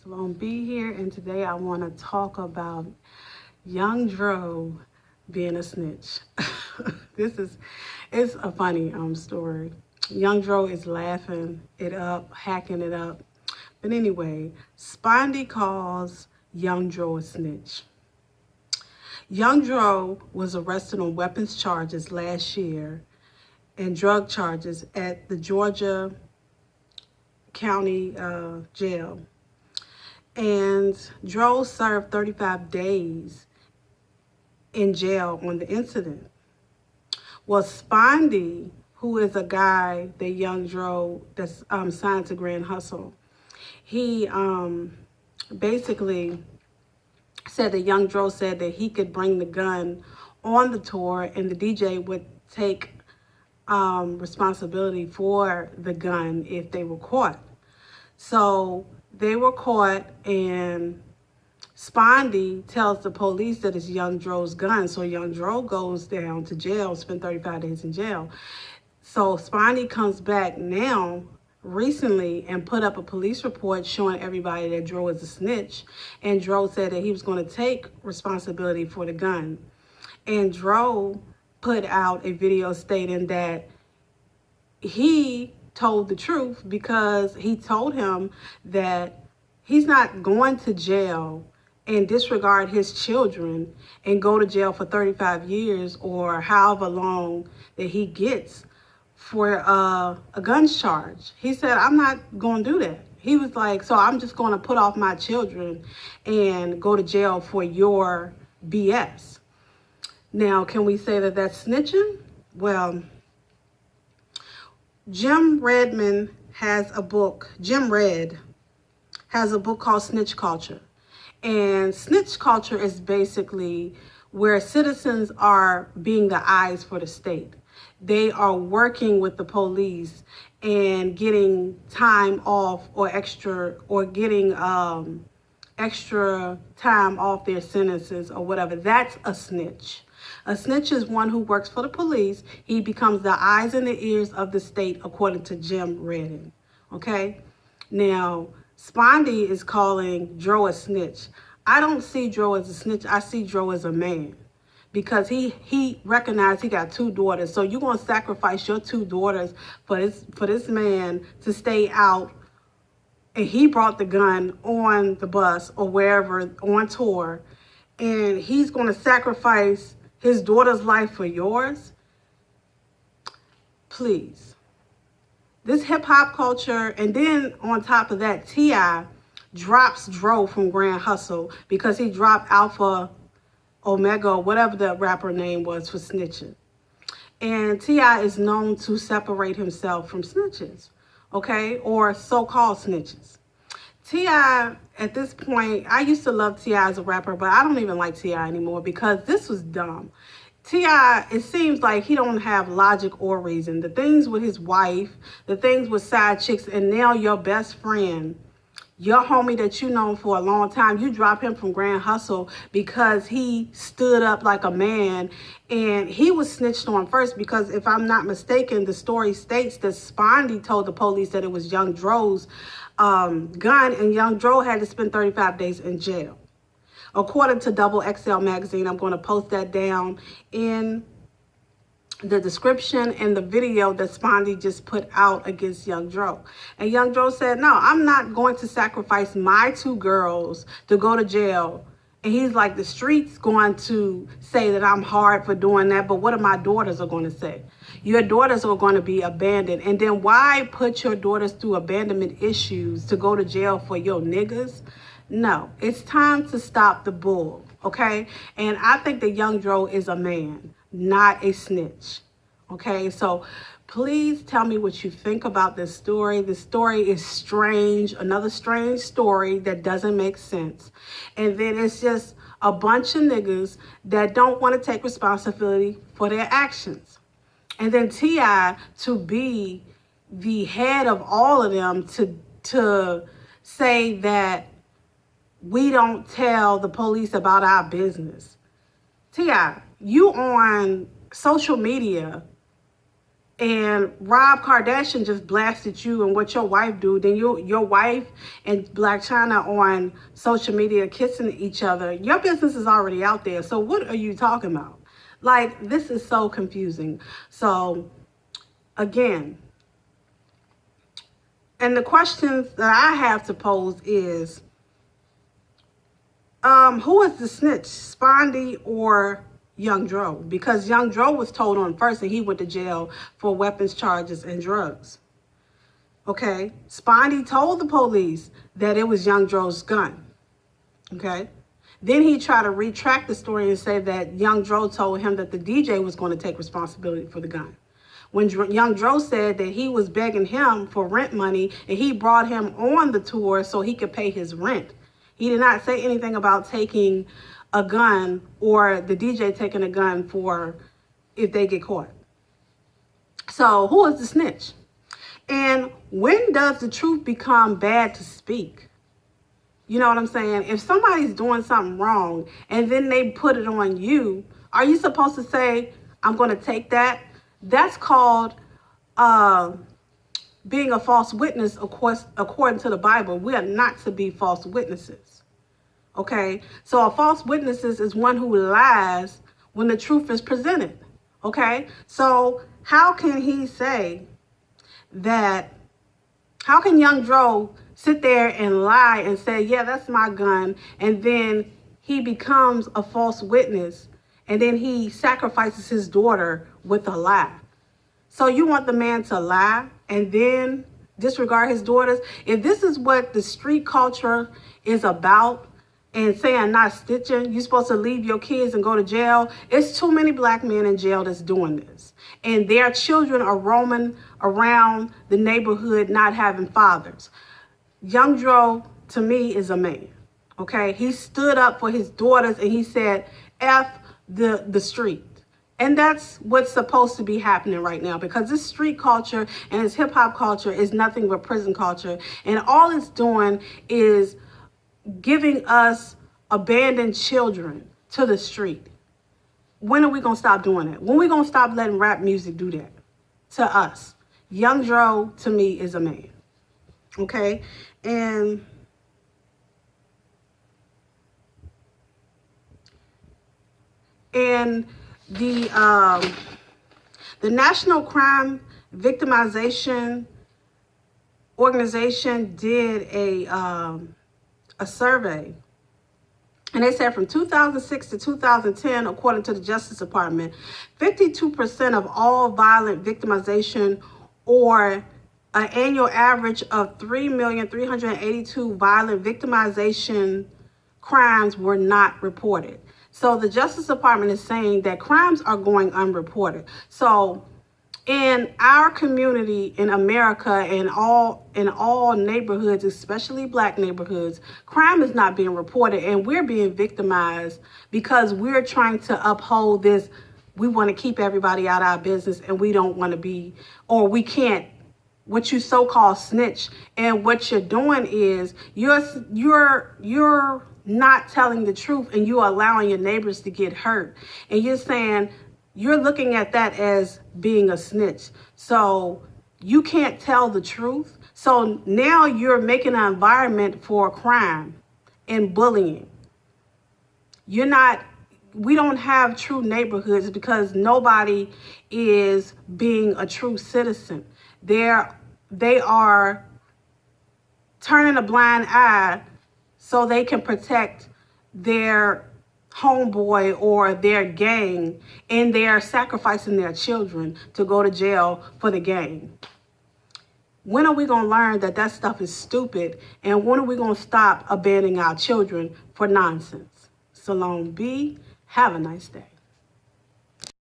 Shalom B here, and today I want to talk about young Dro being a snitch. It's a funny story. Young Dro is laughing it up, hacking it up. But anyway, Spondy calls young Dro a snitch. Young Dro was arrested on weapons charges last year and drug charges at the Georgia County Jail. And Dro served 35 days in jail on the incident. Well, Spondy, who is a guy that young Dro that's signed to Grand Hustle, he basically said that young Dro said that he could bring the gun on the tour and the DJ would take responsibility for the gun if they were caught. So they were caught, and Spondy tells the police that it's young Dro's gun. So young Dro goes down to jail, spent 35 days in jail. So Spondy comes back now recently and put up a police report showing everybody that Dro is a snitch. And Dro said that he was going to take responsibility for the gun. And Dro put out a video stating that he told the truth because he told him that he's not going to jail and disregard his children and go to jail for 35 years or however long that he gets for a guns charge. He said, I'm not going to do that. He was like, so I'm just going to put off my children and go to jail for your BS. Now, can we say that that's snitching? Well, Jim Red has a book called Snitch Culture. And snitch culture is basically where citizens are being the eyes for the state. They are working with the police and getting time off or getting extra time off their sentences or whatever. That's a snitch. A snitch is one who works for the police. He becomes the eyes and the ears of the state, according to Jim Redden. Okay? Now, Spondy is calling Dro a snitch. I don't see Dro as a snitch. I see Dro as a man. Because he recognized he got two daughters. So you're going to sacrifice your two daughters for this man to stay out. And he brought the gun on the bus or wherever on tour. And he's going to sacrifice his daughter's life for yours? Please. This hip-hop culture, and then on top of that, T.I. drops Dro from Grand Hustle because he dropped Alpha Omega, whatever the rapper name was, for snitching. And T.I. is known to separate himself from snitches, okay, or so-called snitches. T.I., at this point, I used to love T.I. as a rapper, but I don't even like T.I. anymore because this was dumb. T.I., it seems like he don't have logic or reason. The things with his wife, the things with side chicks, and now your best friend, your homie that you known for a long time, you drop him from Grand Hustle because he stood up like a man, and he was snitched on first because if I'm not mistaken, the story states that Spondy told the police that it was young Dro's gun, and young Dro had to spend 35 days in jail. According to Double XL magazine, I'm going to post that down in the description and the video that Spondy just put out against young Dro. And young Dro said, no, I'm not going to sacrifice my two girls to go to jail. And he's like, the streets going to say that I'm hard for doing that, but what are my daughters are going to say? Your daughters are going to be abandoned. And then why put your daughters through abandonment issues to go to jail for your niggas? No, it's time to stop the bull, okay? And I think that young Dro is a man, not a snitch, okay? So please tell me what you think about this story. This story is strange, another strange story that doesn't make sense. And then it's just a bunch of niggas that don't want to take responsibility for their actions. And then T.I. to be the head of all of them to say that we don't tell the police about our business. T.I., you on social media and Rob Kardashian just blasted you and what your wife do, then your wife and Black China on social media kissing each other, your business is already out there. So what are you talking about? Like, this is so confusing. So again, and the questions that I have to pose is, who is the snitch, Spondy or Young Dro? Because Young Dro was told on first and he went to jail for weapons charges and drugs. Okay, Spondy told the police that it was Young Dro's gun. Okay, then he tried to retract the story and say that Young Dro told him that the DJ was going to take responsibility for the gun. When Young Dro said that he was begging him for rent money and he brought him on the tour so he could pay his rent. He did not say anything about taking a gun or the DJ taking a gun for if they get caught. So who is the snitch? And when does the truth become bad to speak? You know what I'm saying? If somebody's doing something wrong and then they put it on you, are you supposed to say, I'm going to take that? That's called being a false witness, of course, according to the Bible. We are not to be false witnesses. Okay? So a false witness is one who lies when the truth is presented. Okay? So how can he say that, how can Young Dro sit there and lie and say, yeah, that's my gun, and then he becomes a false witness, and then he sacrifices his daughter with a lie? So you want the man to lie and then disregard his daughters? If this is what the street culture is about, and saying not stitching, you're supposed to leave your kids and go to jail. It's too many black men in jail that's doing this. And their children are roaming around the neighborhood not having fathers. Young Dro, to me, is a man. Okay? He stood up for his daughters and he said, F the street. And that's what's supposed to be happening right now, because this street culture and this hip hop culture is nothing but prison culture. And all it's doing is giving us abandoned children to the street. When are we going to stop doing that? When are we going to stop letting rap music do that to us? Young Dro, to me, is a man. Okay? And the National Crime Victimization Organization did a survey, and they said from 2006 to 2010, according to the Justice Department, 52% of all violent victimization, or an annual average of 3,382 violent victimization crimes, were not reported. So the Justice Department is saying that crimes are going unreported. So in our community in America and in all neighborhoods, especially black neighborhoods, crime is not being reported, and we're being victimized because we're trying to uphold this. We want to keep everybody out of our business, and we don't want to be, or we can't, what you so-called snitch. And what you're doing is you're not telling the truth, and you're allowing your neighbors to get hurt. And you're saying, you're looking at that as being a snitch. So you can't tell the truth. So now you're making an environment for crime and bullying. We don't have true neighborhoods because nobody is being a true citizen. They are turning a blind eye so they can protect their homeboy or their gang, and they're sacrificing their children to go to jail for the gang. When are we going to learn that that stuff is stupid? And when are we going to stop abandoning our children for nonsense? Salome B, have a nice day.